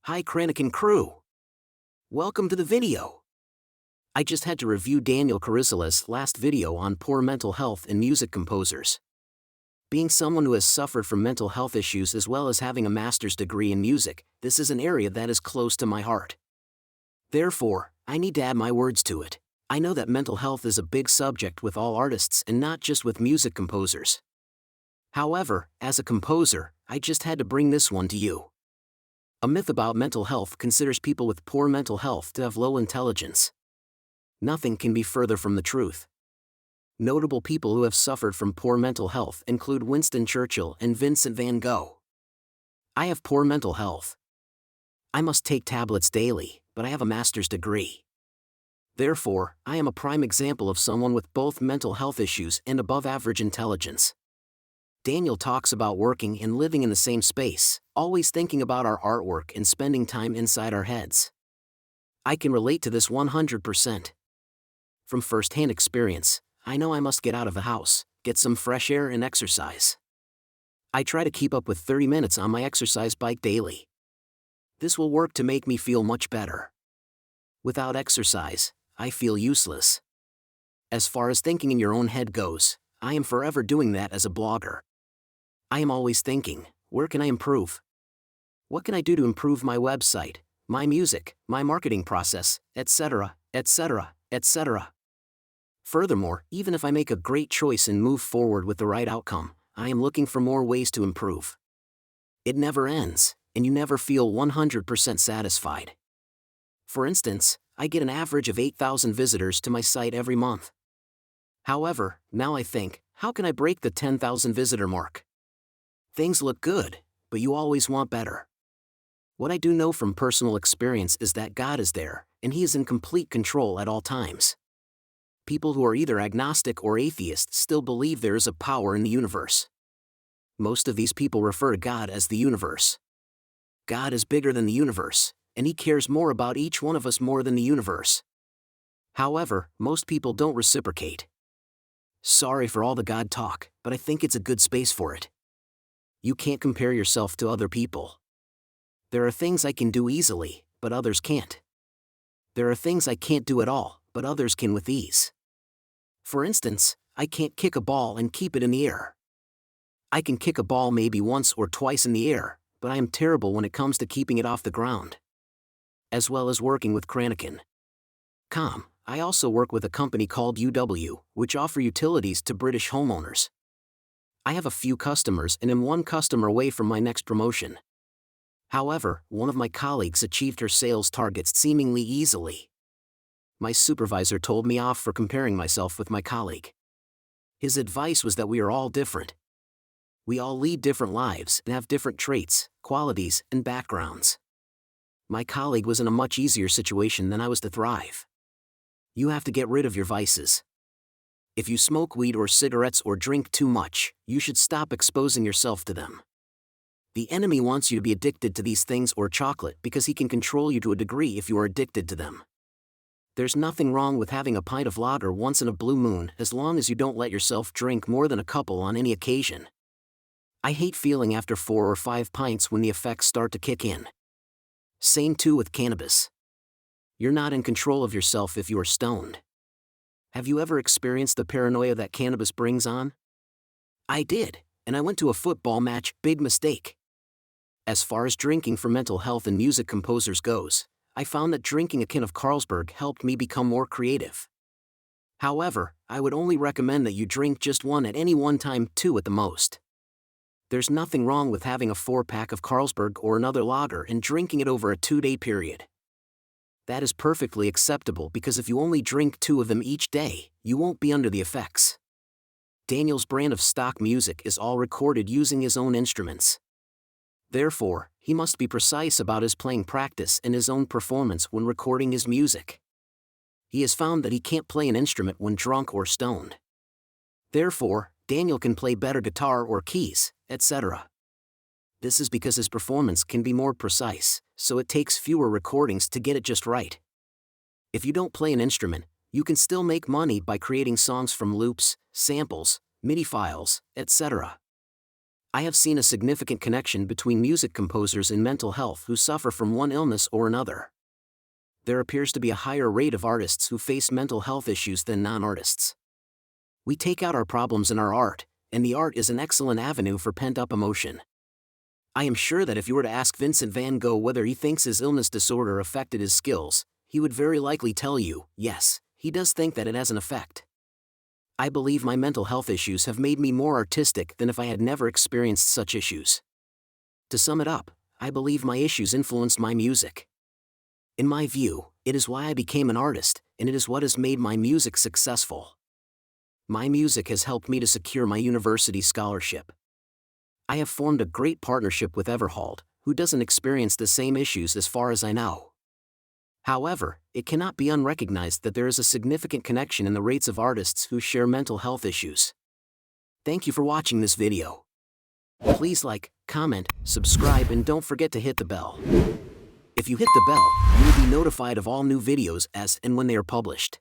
Hi Kranikin crew! Welcome to the video. I just had to review Daniel Carrizala's last video on poor mental health in music composers. Being someone who has suffered from mental health issues as well as having a master's degree in music, this is an area that is close to my heart. Therefore, I need to add my words to it. I know that mental health is a big subject with all artists and not just with music composers. However, as a composer, I just had to bring this one to you. A myth about mental health considers people with poor mental health to have low intelligence. Nothing can be further from the truth. Notable people who have suffered from poor mental health include Winston Churchill and Vincent van Gogh. I have poor mental health. I must take tablets daily, but I have a master's degree. Therefore, I am a prime example of someone with both mental health issues and above-average intelligence. Daniel talks about working and living in the same space, always thinking about our artwork and spending time inside our heads. I can relate to this 100%. From first-hand experience, I know I must get out of the house, get some fresh air and exercise. I try to keep up with 30 minutes on my exercise bike daily. This will work to make me feel much better. Without exercise, I feel useless. As far as thinking in your own head goes, I am forever doing that as a blogger. I am always thinking, where can I improve? What can I do to improve my website, my music, my marketing process, etc., etc., etc. Furthermore, even if I make a great choice and move forward with the right outcome, I am looking for more ways to improve. It never ends, and you never feel 100% satisfied. For instance, I get an average of 8,000 visitors to my site every month. However, now I think, how can I break the 10,000 visitor mark? Things look good, but you always want better. What I do know from personal experience is that God is there, and He is in complete control at all times. People who are either agnostic or atheist still believe there is a power in the universe. Most of these people refer to God as the universe. God is bigger than the universe, and He cares more about each one of us more than the universe. However, most people don't reciprocate. Sorry for all the God talk, but I think it's a good space for it. You can't compare yourself to other people. There are things I can do easily, but others can't. There are things I can't do at all, but others can with ease. For instance, I can't kick a ball and keep it in the air. I can kick a ball maybe once or twice in the air, but I am terrible when it comes to keeping it off the ground. As well as working with Kranikin.com, I also work with a company called UW, which offer utilities to British homeowners. I have a few customers and am one customer away from my next promotion. However, one of my colleagues achieved her sales targets seemingly easily. My supervisor told me off for comparing myself with my colleague. His advice was that we are all different. We all lead different lives and have different traits, qualities, and backgrounds. My colleague was in a much easier situation than I was to thrive. You have to get rid of your vices. If you smoke weed or cigarettes or drink too much, you should stop exposing yourself to them. The enemy wants you to be addicted to these things or chocolate because he can control you to a degree if you are addicted to them. There's nothing wrong with having a pint of lager once in a blue moon as long as you don't let yourself drink more than a couple on any occasion. I hate feeling after 4 or 5 pints when the effects start to kick in. Same too with cannabis. You're not in control of yourself if you are stoned. Have you ever experienced the paranoia that cannabis brings on? I did, and I went to a football match, big mistake. As far as drinking for mental health and music composers goes, I found that drinking a can of Carlsberg helped me become more creative. However, I would only recommend that you drink just one at any one time, 2 at the most. There's nothing wrong with having a 4-pack of Carlsberg or another lager and drinking it over a 2-day period. That is perfectly acceptable because if you only drink 2 of them each day, you won't be under the effects. Daniel's brand of stock music is all recorded using his own instruments. Therefore, he must be precise about his playing practice and his own performance when recording his music. He has found that he can't play an instrument when drunk or stoned. Therefore, Daniel can play better guitar or keys, etc. This is because his performance can be more precise, so it takes fewer recordings to get it just right. If you don't play an instrument, you can still make money by creating songs from loops, samples, MIDI files, etc. I have seen a significant connection between music composers and mental health who suffer from one illness or another. There appears to be a higher rate of artists who face mental health issues than non-artists. We take out our problems in our art, and the art is an excellent avenue for pent-up emotion. I am sure that if you were to ask Vincent van Gogh whether he thinks his illness disorder affected his skills, he would very likely tell you, yes, he does think that it has an effect. I believe my mental health issues have made me more artistic than if I had never experienced such issues. To sum it up, I believe my issues influenced my music. In my view, it is why I became an artist, and it is what has made my music successful. My music has helped me to secure my university scholarship. I have formed a great partnership with Everhold, who doesn't experience the same issues as far as I know. However, it cannot be unrecognized that there is a significant connection in the rates of artists who share mental health issues. Thank you for watching this video. Please like, comment, subscribe, and don't forget to hit the bell. If you hit the bell, you will be notified of all new videos as and when they are published.